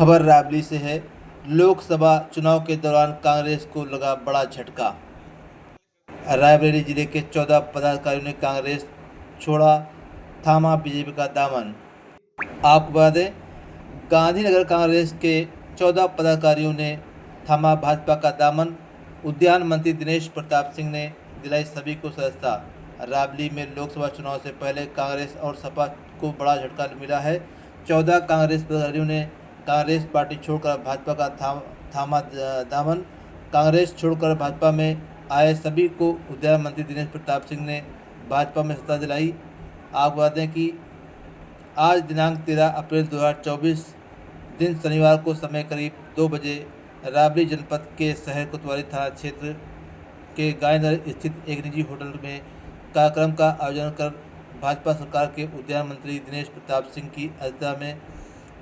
खबर राबली से है। लोकसभा चुनाव के दौरान कांग्रेस को लगा बड़ा झटका। रायबरेली जिले के 14 पदाधिकारियों ने कांग्रेस छोड़ा, थामा बीजेपी का दामन। आपको बता दें, गांधीनगर कांग्रेस के 14 पदाधिकारियों ने थामा भाजपा का दामन। उद्यान मंत्री दिनेश प्रताप सिंह ने दिलाई सभी को सदस्यता। राबली में लोकसभा चुनाव से पहले कांग्रेस और सपा को बड़ा झटका मिला है। 14 कांग्रेस पदाधिकारियों ने कांग्रेस पार्टी छोड़कर भाजपा का थामा दामन। कांग्रेस छोड़कर भाजपा में आए सभी को उद्यान मंत्री दिनेश प्रताप सिंह ने भाजपा में सत्ता दिलाई। आपको बता दें कि आज दिनांक 13 अप्रैल 2024 दिन शनिवार को समय करीब 2 बजे राबली जनपद के शहर कोतवाली थाना क्षेत्र के गायनगर स्थित एक निजी होटल में कार्यक्रम का आयोजन कर भाजपा सरकार के उद्यान मंत्री दिनेश प्रताप सिंह की अध्यक्षता में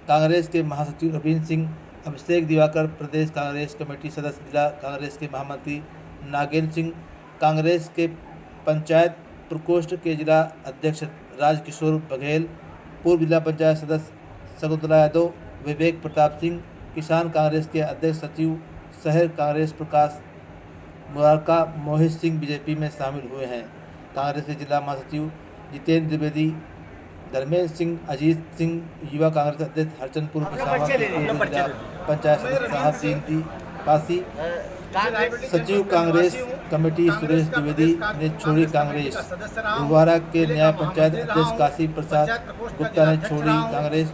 कांग्रेस के महासचिव रविंद्र सिंह, अभिषेक दिवाकर, प्रदेश कांग्रेस कमेटी सदस्य, जिला कांग्रेस के महामंत्री नागेंद्र सिंह, कांग्रेस के पंचायत प्रकोष्ठ के जिला अध्यक्ष राजकिशोर बघेल, पूर्व जिला पंचायत सदस्य शकुंतला यादव, विवेक प्रताप सिंह, किसान कांग्रेस के अध्यक्ष सचिव शहर कांग्रेस प्रकाश मुरारका, मोहित सिंह बीजेपी में शामिल हुए हैं। कांग्रेस के जिला महासचिव जितेंद्र द्विवेदी, धर्मेंद्र सिंह, अजीत सिंह, युवा कांग्रेस अध्यक्ष हरचंदपुर पंचायत सदस्य काशी, सचिव कांग्रेस कमेटी सुरेश द्विवेदी ने छोड़ी कांग्रेस। गुरुवारा के न्याय पंचायत अध्यक्ष काशी प्रसाद गुप्ता ने छोड़ी कांग्रेस।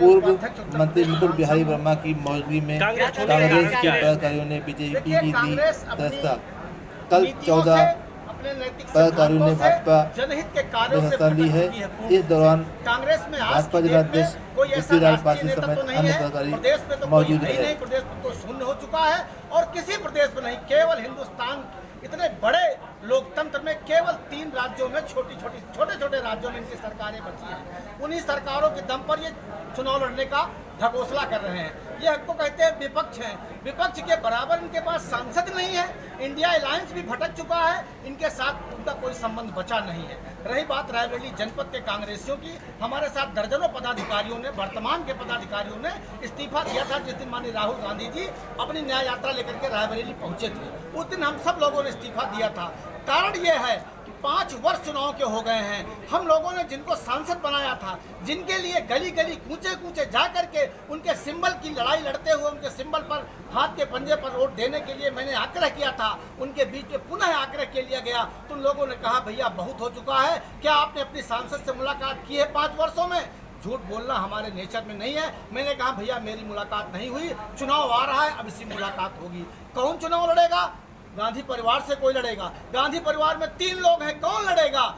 पूर्व मंत्री मुकुट बिहारी वर्मा की मौजूदगी में कांग्रेस के पदाधिकारियों ने बीजेपी की दी सदस्यता। कल 14 पदाधिकारियों ने भाजपा में सत्ता ली है। इस दौरान भाजपा जिलाध्यक्ष पृथ्वीराज पासी समेत अन्य पदाधिकारी मौजूद रहे। प्रदेश में तो शून्य हो चुका है और किसी प्रदेश में नहीं, केवल हिंदुस्तान इतने बड़े लोकतंत्र में केवल 3 राज्यों में छोटे राज्यों में इनकी सरकारें बची हैं। उन्हीं सरकारों के दम पर ये चुनाव लड़ने का ढकोसला कर रहे हैं। ये हमको कहते हैं विपक्ष हैं। विपक्ष के बराबर इनके पास सांसद नहीं है। इंडिया अलायंस भी भटक चुका है, इनके साथ उनका कोई संबंध बचा नहीं है। रही बात रायबरेली जनपद के कांग्रेसियों की, हमारे साथ दर्जनों पदाधिकारियों ने, वर्तमान के पदाधिकारियों ने इस्तीफा दिया था जिस दिन माननीय राहुल गांधी जी अपनी न्याय यात्रा लेकर के रायबरेली पहुंचे थे। उस दिन हम सब लोगों ने इस्तीफा दिया था। कारण ये है कि 5 वर्ष चुनाव के हो गए हैं। हम लोगों ने जिनको सांसद बनाया था, जिनके लिए गली गली कूचे जा करके उनके सिंबल की लड़ाई लड़ते हुए उनके सिंबल पर हाथ के पंजे पर वोट देने के लिए मैंने आग्रह किया था, उनके बीच में पुनः आग्रह के लिया गया तो उन लोगों ने कहा भैया बहुत हो चुका है। क्या आपने अपनी सांसद से मुलाकात की है 5 वर्षों में? झूठ बोलना हमारे नेचर में नहीं है। मैंने कहा भैया मेरी मुलाकात नहीं हुई, चुनाव आ रहा है, अब इसी मुलाकात होगी। कौन चुनाव लड़ेगा? गांधी परिवार से कोई लड़ेगा? गांधी परिवार में 3 लोग हैं, कौन लड़ेगा?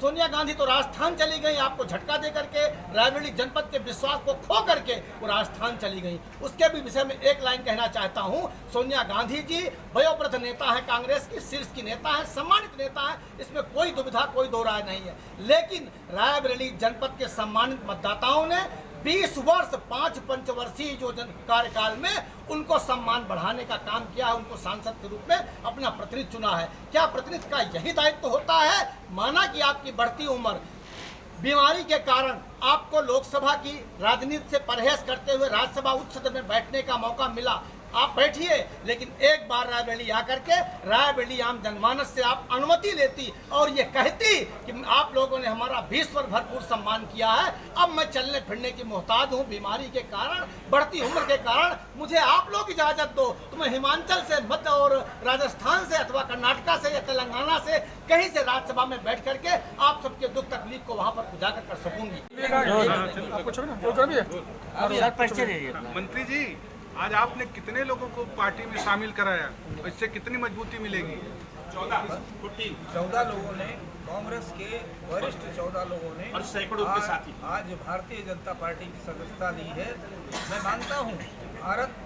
सोनिया गांधी तो राजस्थान चली गई, आपको झटका दे करके, रायबरेली जनपद के विश्वास को खो करके वो राजस्थान चली गई। उसके भी विषय में एक लाइन कहना चाहता हूं, सोनिया गांधी जी वयोवृद्ध नेता है, कांग्रेस की शीर्ष की नेता है, सम्मानित नेता है, इसमें कोई दुविधा कोई दो राय नहीं है। लेकिन रायबरेली जनपद के सम्मानित मतदाताओं ने 20 वर्ष 5 पंचवर्षीय जो कार्यकाल में उनको सम्मान बढ़ाने का काम किया है, उनको सांसद के रूप में अपना प्रतिनिधि चुना है। क्या प्रतिनिधि का यही दायित्व होता है? माना कि आपकी बढ़ती उम्र, बीमारी के कारण आपको लोकसभा की राजनीति से परहेज करते हुए राज्यसभा उच्च सदन में बैठने का मौका मिला, आप बैठिए, लेकिन एक बार रायबरेली आकर के रायबरेली आम जनमानस से आप अनुमति लेती और ये कहती कि आप लोगों ने हमारा 20 वर्ष भरपूर सम्मान किया है, अब मैं चलने फिरने की मोहताज हूँ, बीमारी के कारण, बढ़ती उम्र के कारण मुझे आप लोग इजाज़त दो तो मैं हिमाचल से मध्य और राजस्थान से अथवा कर्नाटका से या तेलंगाना से कहीं से राज्यसभा में बैठ करके आप सबके दुख तकलीफ को वहाँ पर उजागर कर सकूंगी। मंत्री जी, आज आपने कितने लोगों को पार्टी में शामिल कराया, इससे कितनी मजबूती मिलेगी? 14 लोगों ने, कांग्रेस के वरिष्ठ 14 लोगों ने और सैकड़ों के साथी आज भारतीय जनता पार्टी की सदस्यता ली है। मैं मानता हूँ भारत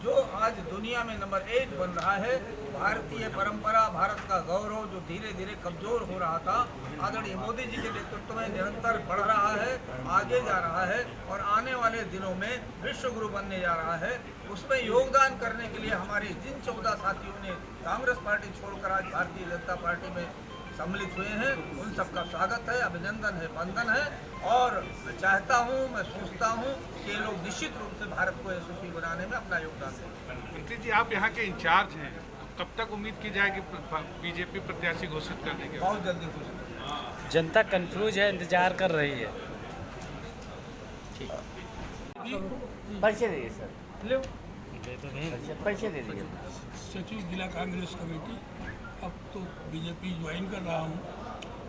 जो आज दुनिया में नंबर 1 बन रहा है, भारतीय परंपरा, भारत का गौरव जो धीरे धीरे कमजोर हो रहा था, आदरणीय मोदी जी के नेतृत्व में निरंतर बढ़ रहा है, आगे जा रहा है और आने वाले दिनों में विश्व गुरु बनने जा रहा है। उसमें योगदान करने के लिए हमारे जिन 14 साथियों ने कांग्रेस पार्टी छोड़कर आज भारतीय जनता पार्टी में सम्मिलित हुए हैं, उन सबका स्वागत है, अभिनंदन है, वंदन है। और मैं चाहता हूँ, मैं सोचता हूँ कि ये लोग निश्चित रूप से भारत को यशस्वी बनाने में अपना योगदान दें। मंत्री जी, आप यहाँ के इंचार्ज हैं, तो कब तक उम्मीद की जाएगी बीजेपी प्रत्याशी घोषित करने के? बहुत जल्दी घोषित। जनता कंफ्यूज है, इंतजार कर रही है। परिचय दीजिए सर, परिचय दे दीजिए। सचिव जिला कांग्रेस कमेटी, अब तो बीजेपी ज्वाइन कर रहा हूँ।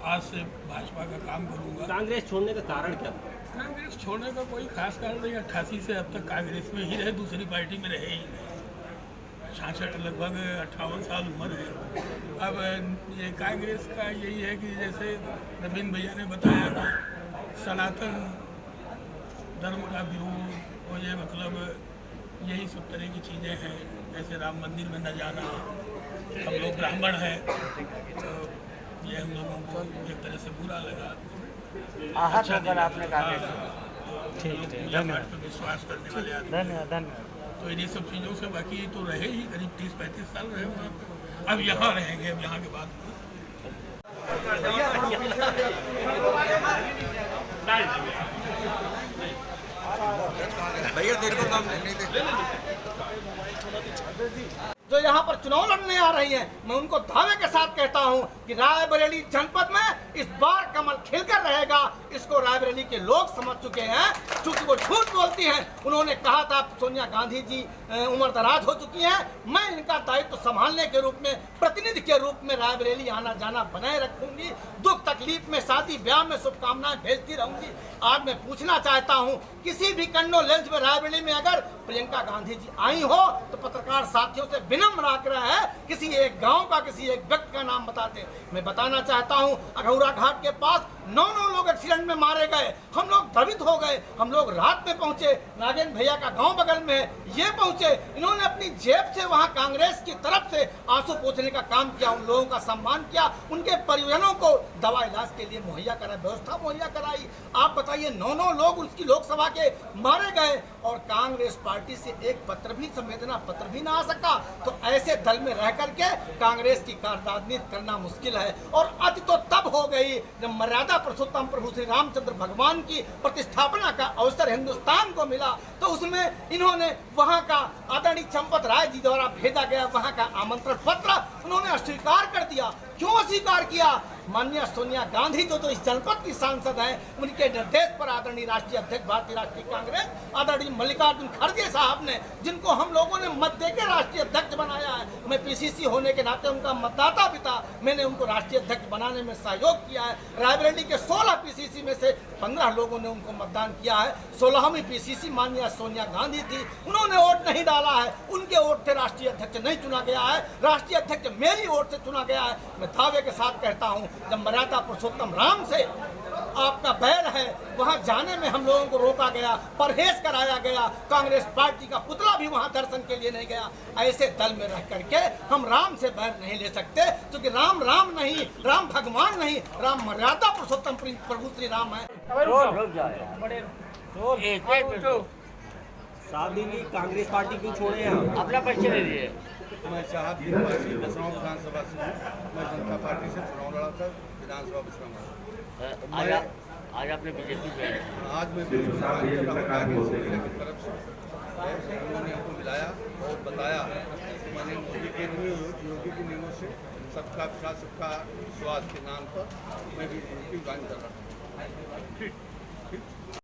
आज से भाजपा का काम करूँगा। कांग्रेस छोड़ने का कारण क्या था? कांग्रेस छोड़ने का कोई खास कारण नहीं। 88 से अब तक कांग्रेस में ही रहे, दूसरी पार्टी में रहे ही नहीं। 66 लगभग 58 साल उम्र है। अब ये कांग्रेस का यही है कि जैसे नवीन भैया ने बताया कि सनातन धर्म का विरोध और ये मतलब यही सब तरह की चीज़ें हैं। जैसे राम मंदिर में न जाना, हम लोग ब्राह्मण हैं, तो ये हम लोगों को एक तरह से बुरा लगा। आहत होकर आपने कांग्रेस पूजा पाठ पर विश्वास करने वाले आदमी। धन्यवाद। तो इन्हीं सब चीज़ों से बाकी तो रहे ही, करीब 30-35 साल रहे वहाँ पे। अब यहाँ रहेंगे, अब यहाँ के बाद जो यहाँ पर चुनाव लड़ने आ रही हैं, मैं उनको दावे के साथ कहता हूँ कि रायबरेली जनपद में इस बार कमल खिलकर रहेगा। इसको रायबरेली के लोग समझ चुके हैं, क्योंकि वो झूठ बोलती हैं। उन्होंने कहा था सोनिया गांधी जी उम्र दराज हो चुकी हैं, मैं इनका दायित्व संभालने के रूप में, प्रतिनिधि के रूप में रायबरेली आना जाना बनाए रखूंगी। दुख तकलीफ में, शादी ब्याह में शुभकामनाएं भेजती रहूंगी। आज मैं पूछना चाहता हूँ, किसी भी कंडोलेंस में रायबरेली में अगर प्रियंका गांधी जी आई हो तो पत्रकार साथियों से विनम्र आग्रह है, किसी एक गांव का, किसी एक व्यक्ति का नाम बताते। मैं बताना चाहता हूं, अघौरा घाट के पास 9 लोग एक्सीडेंट में मारे गए। हम लोग भ्रमित हो गए। हम लोग रात में पहुंचे, नागेंद्र भैया का गांव बगल में है, ये पहुंचे। इन्होंने अपनी जेब से वहां कांग्रेस की तरफ से आंसू पोंछने का काम किया, उन लोगों का सम्मान किया, उनके परिजनों को दवा इलाज के लिए मुहैया कराई, व्यवस्था मुहैया कराई। आप बताइए, 9 लोग उसकी लोकसभा के मारे गए और कांग्रेस पार्टी से एक पत्र भी, संवेदना पत्र भी ना आ सका। तो ऐसे दल में रह करके कांग्रेस की राजनीति करना मुश्किल है। और अति तो तब हो गई जब मर्यादा पुरुषोत्तम प्रभु श्री रामचंद्र भगवान की प्रतिष्ठापना का अवसर हिंदुस्तान को मिला, तो उसमें इन्होंने वहां का आदरणीय चंपत राय जी द्वारा भेजा गया वहां का आमंत्रण पत्र उन्होंने अस्वीकार कर दिया। क्यों अस्वीकार किया? माननीय सोनिया गांधी जो तो इस जनपद की सांसद हैं, उनके निर्देश पर आदरणीय राष्ट्रीय अध्यक्ष भारतीय राष्ट्रीय कांग्रेस आदरणीय मल्लिकार्जुन खड़गे साहब ने, जिनको हम लोगों ने मत देकर राष्ट्रीय अध्यक्ष बनाया है, मैं पीसीसी होने के नाते उनका मतदाता भी था, मैंने उनको राष्ट्रीय अध्यक्ष बनाने में सहयोग किया है। रायबरेली के 16 पीसीसी में से 15 लोगों ने उनको मतदान किया है। 16वीं पीसीसी माननीय सोनिया गांधी थी, उन्होंने वोट नहीं डाला है, उनके वोट से राष्ट्रीय अध्यक्ष नहीं चुना गया है। राष्ट्रीय अध्यक्ष मेरी वोट से चुना गया है। मैं दावे के साथ कहता हूं, जब मर्यादा पुरुषोत्तम राम से आपका बैर है, वहां जाने में हम लोगों को रोका गया, परहेज कराया गया, कांग्रेस पार्टी का पुतला भी वहां दर्शन के लिए नहीं गया। ऐसे दल में रह करके हम राम से बैर नहीं ले सकते, क्योंकि राम राम नहीं, राम भगवान नहीं, राम मर्यादा पुरुषोत्तम प्रभु श्री राम है। कांग्रेस पार्टी क्यों छोड़े हैं? अपना परिचय दे दीजिए। मैं साहब निवासी बसराव विधानसभा से, मैं जनता पार्टी से चुनाव लड़ा था, विधानसभा बसराव। आज आपने बीजेपी में? आज मैं बीजेपी की तरफ से उन्होंने हमको मिलाया और बताया कि मैंने योगी के नियमों से सबका विश्वास, सबका विश्वास के नाम पर मैं बीजेपी ज्वाइन कर रहा हूँ।